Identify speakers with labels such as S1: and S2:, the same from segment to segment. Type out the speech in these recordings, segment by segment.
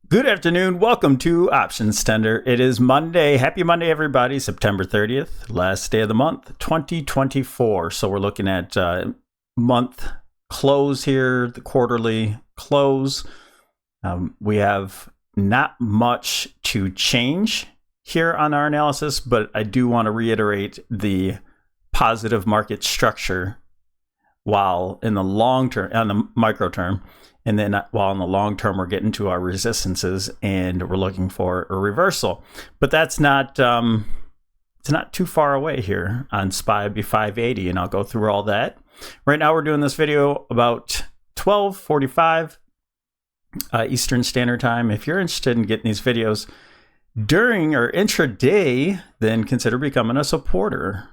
S1: Good afternoon. Welcome to Options Tender. It is Monday. Happy Monday, everybody. September 30th, last day of the month, 2024. So we're looking at month close here, the quarterly close. We have not much to change here on our analysis, but I do want to reiterate the positive market structure while in the long term, on the micro term. And then while in the long term, we're getting to our resistances and we're looking for a reversal. But that's not, it's not too far away here on SPY be 580, and I'll go through all that. Right now, we're doing this video about 12:45 Eastern Standard Time. If you're interested in getting these videos during or intraday, then consider becoming a supporter.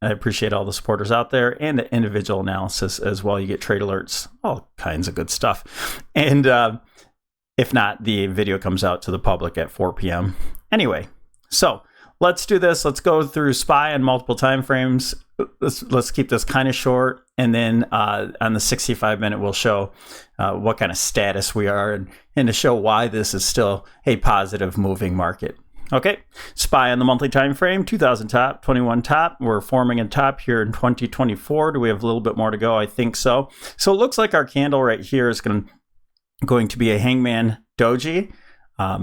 S1: I appreciate all the supporters out there and the individual analysis as well. You get trade alerts, all kinds of good stuff. And if not, the video comes out to the public at 4 p.m. Anyway, so let's do this. Let's go through SPY on multiple time frames. Let's keep this kind of short. And then on the 65-minute, we'll show what kind of status we are and to show why this is still a positive moving market. Okay, SPY on the monthly time frame, 2000 top, 21 top. We're forming a top here in 2024. Do we have a little bit more to go? I think so. So it looks like our candle right here is going to be a hangman doji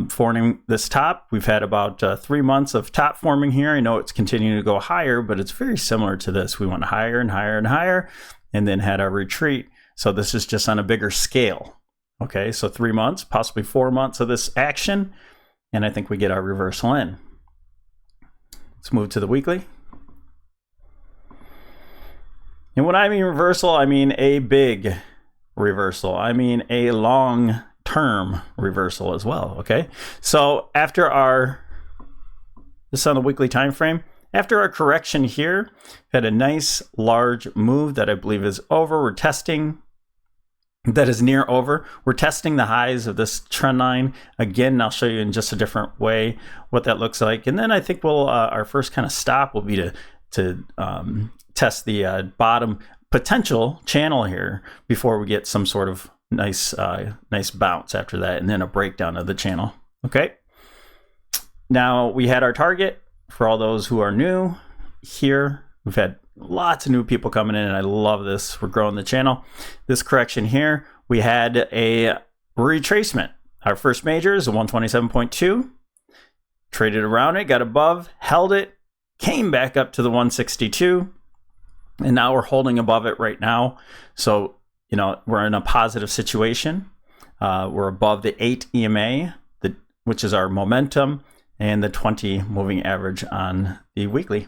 S1: forming this top. We've had about 3 months of top forming here. I know it's continuing to go higher, but it's very similar to this. We went higher and higher and higher and then had our retreat. So this is just on a bigger scale. Okay, so 3 months, possibly 4 months of this action. And I think we get our reversal in. Let's move to the weekly. And when I mean reversal, I mean a big reversal. I mean a long-term reversal as well, okay? So after this is on the weekly time frame, after our correction here, had a nice large move that I believe is over. We're testing. That is near over. We're testing the highs of this trend line. Again, I'll show you in just a different way what that looks like. And then I think we'll our first kind of stop will be to test the bottom potential channel here before we get some sort of nice bounce after that, and then a breakdown of the channel. Okay. Now we had our target for all those who are new here. We've had lots of new people coming in, and I love this. We're growing the channel. This correction here, we had a retracement. Our first major is a 127.2. Traded around it, got above, held it, came back up to the 162, and now we're holding above it right now. So, you know, we're in a positive situation. We're above the 8 EMA, which is our momentum, and the 20 moving average on the weekly.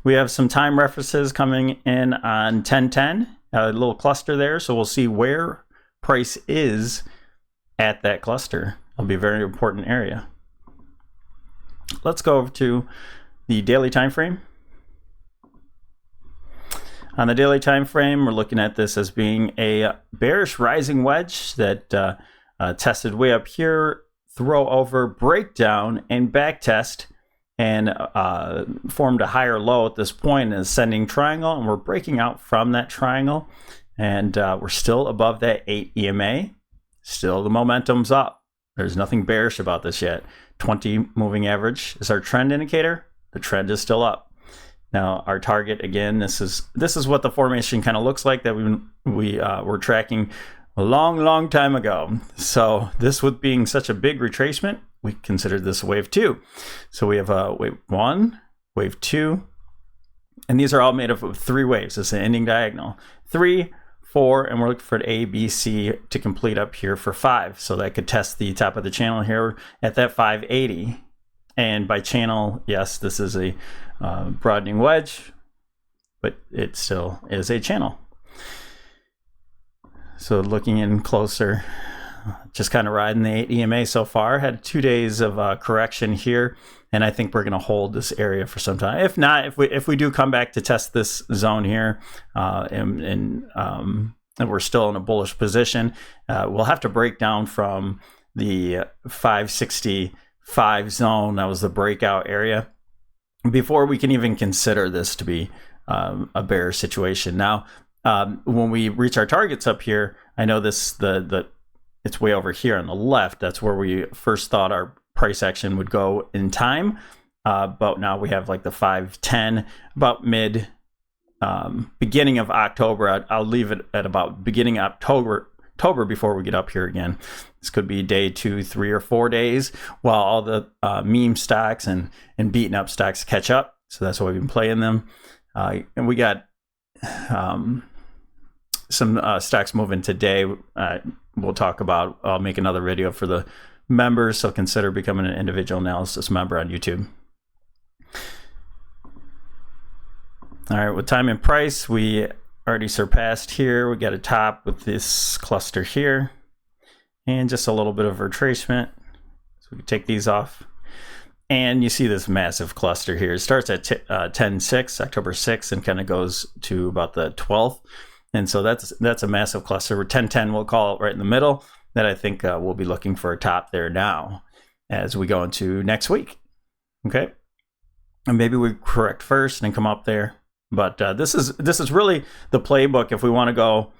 S1: We have some time references coming in on 1010, a little cluster there. So we'll see where price is at that cluster. It'll be a very important area. Let's go over to the daily time frame. On the daily time frame, we're looking at this as being a bearish rising wedge that tested way up here, throw over, breakdown, and back test, and formed a higher low at this point, an ascending triangle, and we're breaking out from that triangle, and we're still above that 8 EMA. Still, the momentum's up. There's nothing bearish about this yet. 20 moving average is our trend indicator. The trend is still up. Now, our target, again, this is what the formation kind of looks like that we were tracking a long time ago. So this, with being such a big retracement, we considered this wave 2. So we have wave 1, wave 2, and these are all made up of 3 waves. It's an ending diagonal. 3, 4, and we're looking for an A, B, C to complete up here for 5. So that could test the top of the channel here at that 580. And by channel, yes, this is a broadening wedge, but it still is a channel. So looking in closer, just kind of riding the 8 EMA so far. Had 2 days of correction here, and I think we're going to hold this area for some time. If not, if we do come back to test this zone here, and we're still in a bullish position, we'll have to break down from the 565 zone. That was the breakout area before we can even consider this to be a bearish situation. Now, when we reach our targets up here, I know this it's way over here on the left. That's where we first thought our price action would go in time. But now we have like the 510 about beginning of October. I'll leave it at about beginning of October before we get up here again. This could be day 2, 3, or 4 days while all the meme stocks and beaten up stocks catch up. So that's why we've been playing them. And we got some stocks moving today. We'll talk about, I'll make another video for the members, so consider becoming an individual analysis member on YouTube. All right, with time and price, we already surpassed here. We got a top with this cluster here and just a little bit of retracement. So we can take these off. And you see this massive cluster here. It starts at 10/6, October 6th, and kind of goes to about the 12th. And so that's a massive cluster. We're 10/10, we'll call it, right in the middle, that I think we'll be looking for a top there now as we go into next week. Okay, and maybe we correct first and come up there. But this is really the playbook if we want to go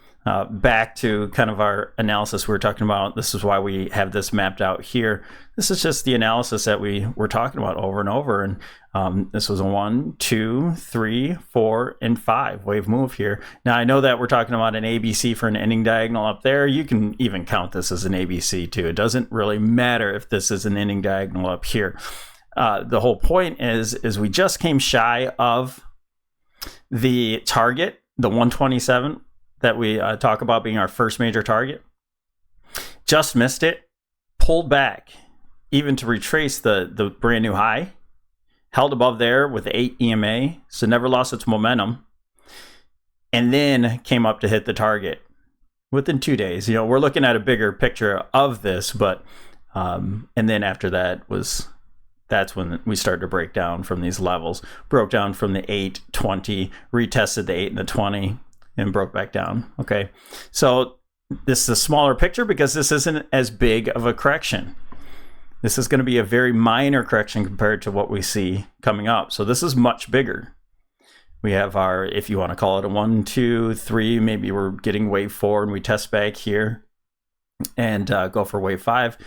S1: back to kind of our analysis we were talking about. This is why we have this mapped out here. This is just the analysis that we were talking about over and over. And this was a 1, 2, 3, 4, and 5 wave move here. Now I know that we're talking about an ABC for an ending diagonal up there. You can even count this as an ABC too. It doesn't really matter if this is an ending diagonal up here. The whole point is we just came shy of the target, the 127 that we talk about being our first major target. Just missed it, pulled back even to retrace the brand new high, held above there with 8 EMA, so never lost its momentum, and then came up to hit the target within 2 days. You know, we're looking at a bigger picture of this, but and then after that that's when we started to break down from these levels. Broke down from the 8, 20, retested the 8 and the 20, and broke back down. Okay, so this is a smaller picture because this isn't as big of a correction. This is going to be a very minor correction compared to what we see coming up. So this is much bigger. We have our, if you want to call it a 1, 2, 3, maybe we're getting wave 4 and we test back here and go for wave 5.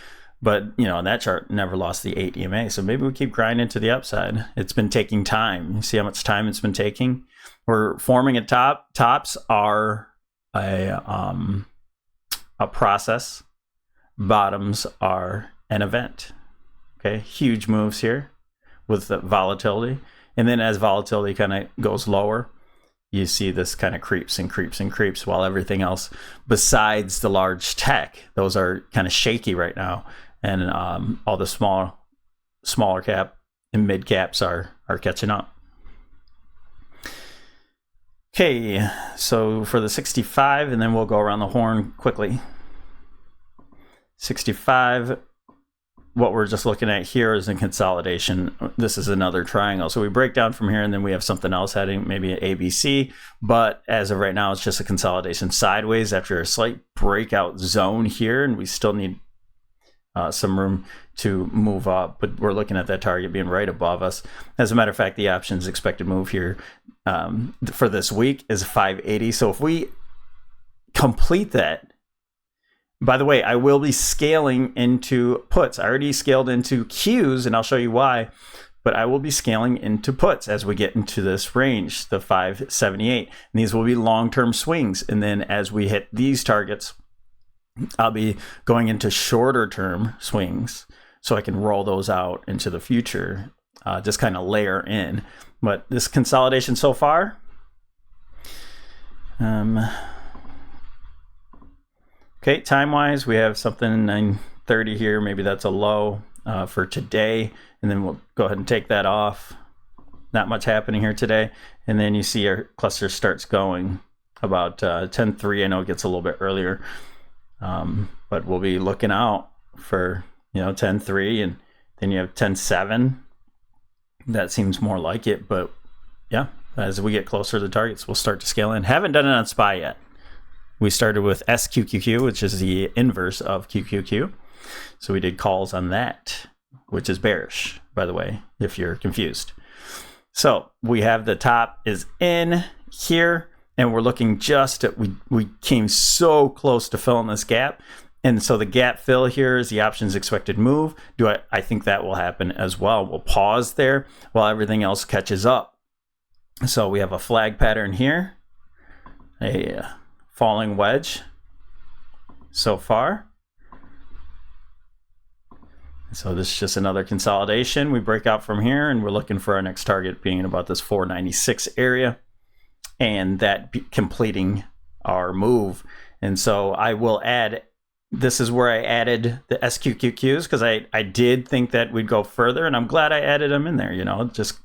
S1: But, you know, that chart never lost the 8 EMA. So maybe we keep grinding to the upside. It's been taking time. You see how much time it's been taking? We're forming a top. Tops are a process. Bottoms are an event. Okay, huge moves here with the volatility. And then as volatility kind of goes lower, you see this kind of creeps and creeps and creeps while everything else besides the large tech, those are kind of shaky right now. And all the smaller cap and mid caps are catching up. Okay, so for the 65, and then we'll go around the horn quickly. 65, what we're just looking at here is in consolidation. This is another triangle. So we break down from here, and then we have something else heading, maybe an ABC. But as of right now, it's just a consolidation sideways after a slight breakout zone here, and we still need some room to move up, but we're looking at that target being right above us. As a matter of fact, the options expected move here for this week is 580. So if we complete that, by the way, I will be scaling into puts. I already scaled into Qs, and I'll show you why, but I will be scaling into puts as we get into this range, the 578. And these will be long-term swings. And then as we hit these targets, I'll be going into shorter term swings so I can roll those out into the future, just kind of layer in. But this consolidation so far, okay, time wise, we have something 930 here. Maybe that's a low for today. And then we'll go ahead and take that off. Not much happening here today. And then you see our cluster starts going about 10.3. I know it gets a little bit earlier. But we'll be looking out for, 10.3, and then you have 10.7. That seems more like it, but yeah, as we get closer to the targets, we'll start to scale in. Haven't done it on SPY yet. We started with SQQQ, which is the inverse of QQQ. So we did calls on that, which is bearish, by the way, if you're confused. So we have the top is in here. And we're looking just at, we came so close to filling this gap. And so the gap fill here is the options expected move. I think that will happen as well. We'll pause there while everything else catches up. So we have a flag pattern here, a falling wedge so far. So this is just another consolidation. We break out from here and we're looking for our next target being in about this 496 area, and that completing our move. And so I will add, this is where I added the SQQQs because I did think that we'd go further, and I'm glad I added them in there, you know, just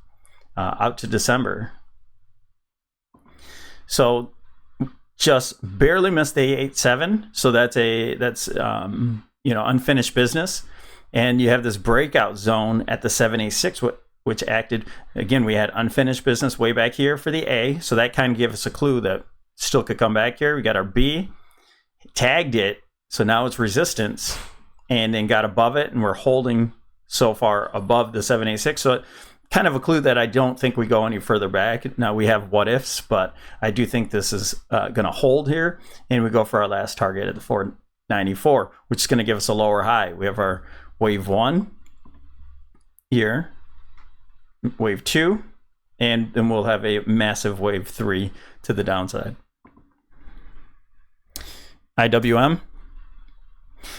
S1: out to December. So just barely missed the 887. So that's unfinished business. And you have this breakout zone at the 786, which acted, again, we had unfinished business way back here for the A. So that kind of gave us a clue that still could come back here. We got our B, tagged it. So now it's resistance, and then got above it. And we're holding so far above the 786. So kind of a clue that I don't think we go any further back. Now we have what ifs, but I do think this is going to hold here. And we go for our last target at the 494, which is going to give us a lower high. We have our wave 1 here, wave 2, and then we'll have a massive wave 3 to the downside. IWM.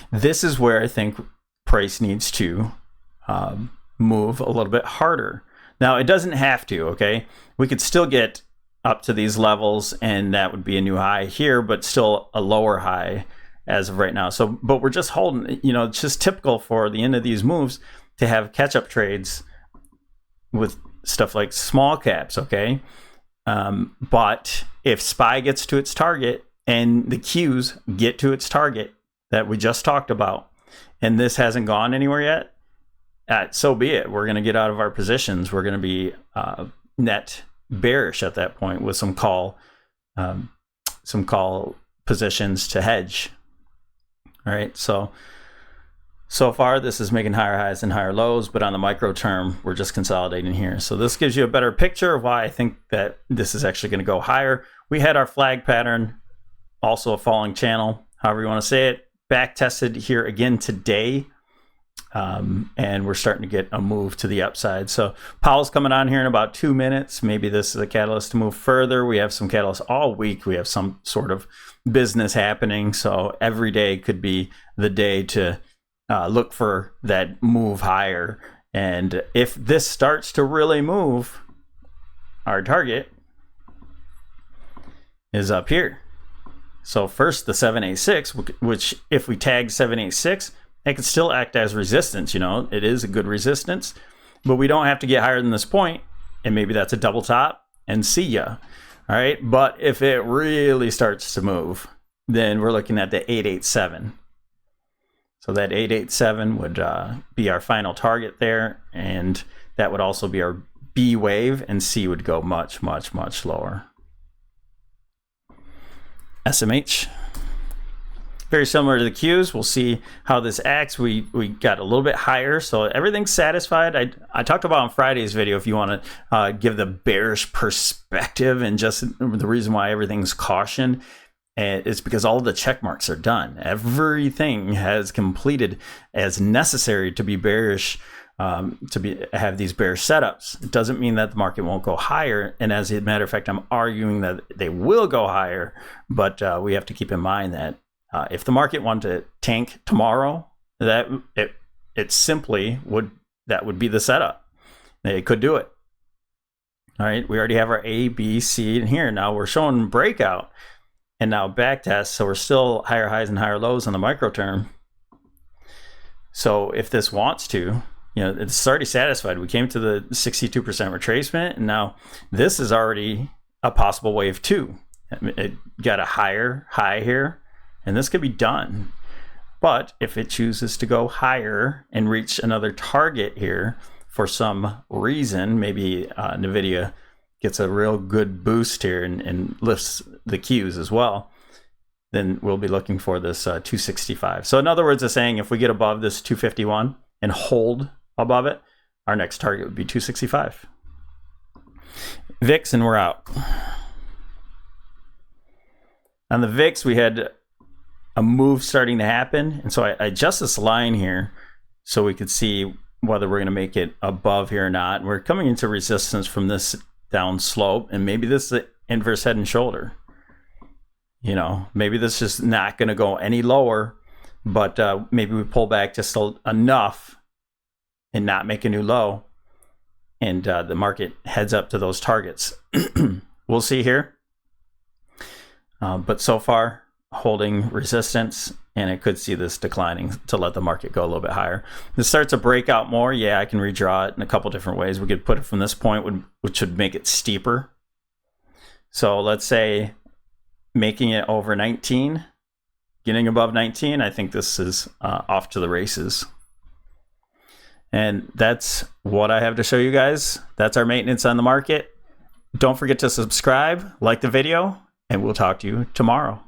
S1: This is where I think price needs to move a little bit harder. Now, it doesn't have to, okay? We could still get up to these levels, and that would be a new high here, but still a lower high as of right now. So, but we're just holding, you know, it's just typical for the end of these moves to have catch-up trades with stuff like small caps, okay? But if SPY gets to its target and the Qs get to its target that we just talked about, and this hasn't gone anywhere yet, so be it. We're going to get out of our positions. We're going to be net bearish at that point with some call positions to hedge. All right, so far this is making higher highs and higher lows, but on the micro term, we're just consolidating here. So this gives you a better picture of why I think that this is actually going to go higher. We had our flag pattern, also a falling channel, however you want to say it, back tested here again today. And we're starting to get a move to the upside. So Powell's coming on here in about 2 minutes. Maybe this is a catalyst to move further. We have some catalysts all week. We have some sort of business happening. So every day could be the day to look for that move higher. And if this starts to really move, our target is up here. So first the 786, which if we tag 786, it could still act as resistance. You know, it is a good resistance, but we don't have to get higher than this point, and maybe that's a double top and see ya. All right, but if it really starts to move, then we're looking at the 887. So that 887 would be our final target there, and that would also be our B wave, and C would go much, much, much lower. SMH. Very similar to the Qs. We'll see how this acts. We got a little bit higher, so everything's satisfied. I talked about on Friday's video, if you want to give the bearish perspective and just the reason why everything's caution, it's because all of the check marks are done. Everything has completed as necessary to be bearish, have these bearish setups. It doesn't mean that the market won't go higher. And as a matter of fact, I'm arguing that they will go higher, but we have to keep in mind that if the market wanted to tank tomorrow, that it simply would be the setup. They could do it. All right, we already have our A, B, C in here. Now we're showing breakout and now back test. So we're still higher highs and higher lows on the micro term. So if this wants to, you know, it's already satisfied. We came to the 62% retracement, and now this is already a possible wave 2. It got a higher high here, and this could be done. But if it chooses to go higher and reach another target here for some reason, maybe NVIDIA gets a real good boost here and lifts the Qs as well, then we'll be looking for this 265. So in other words, it's saying if we get above this 251 and hold above it, our next target would be 265. VIX, and we're out. On the VIX, we had a move starting to happen. And so I adjust this line here so we could see whether we're going to make it above here or not. We're coming into resistance from this down slope, and maybe this is the inverse head and shoulder. You know, maybe this is not going to go any lower, but maybe we pull back just enough and not make a new low, and the market heads up to those targets. We'll see here. But so far, holding resistance, and I could see this declining to let the market go a little bit higher. If this starts to break out more, yeah, I can redraw it in a couple different ways. We could put it from this point, which would make it steeper. So let's say making it over 19, getting above 19, I think this is off to the races. And that's what I have to show you guys. That's our maintenance on the market. Don't forget to subscribe, like the video, and we'll talk to you tomorrow.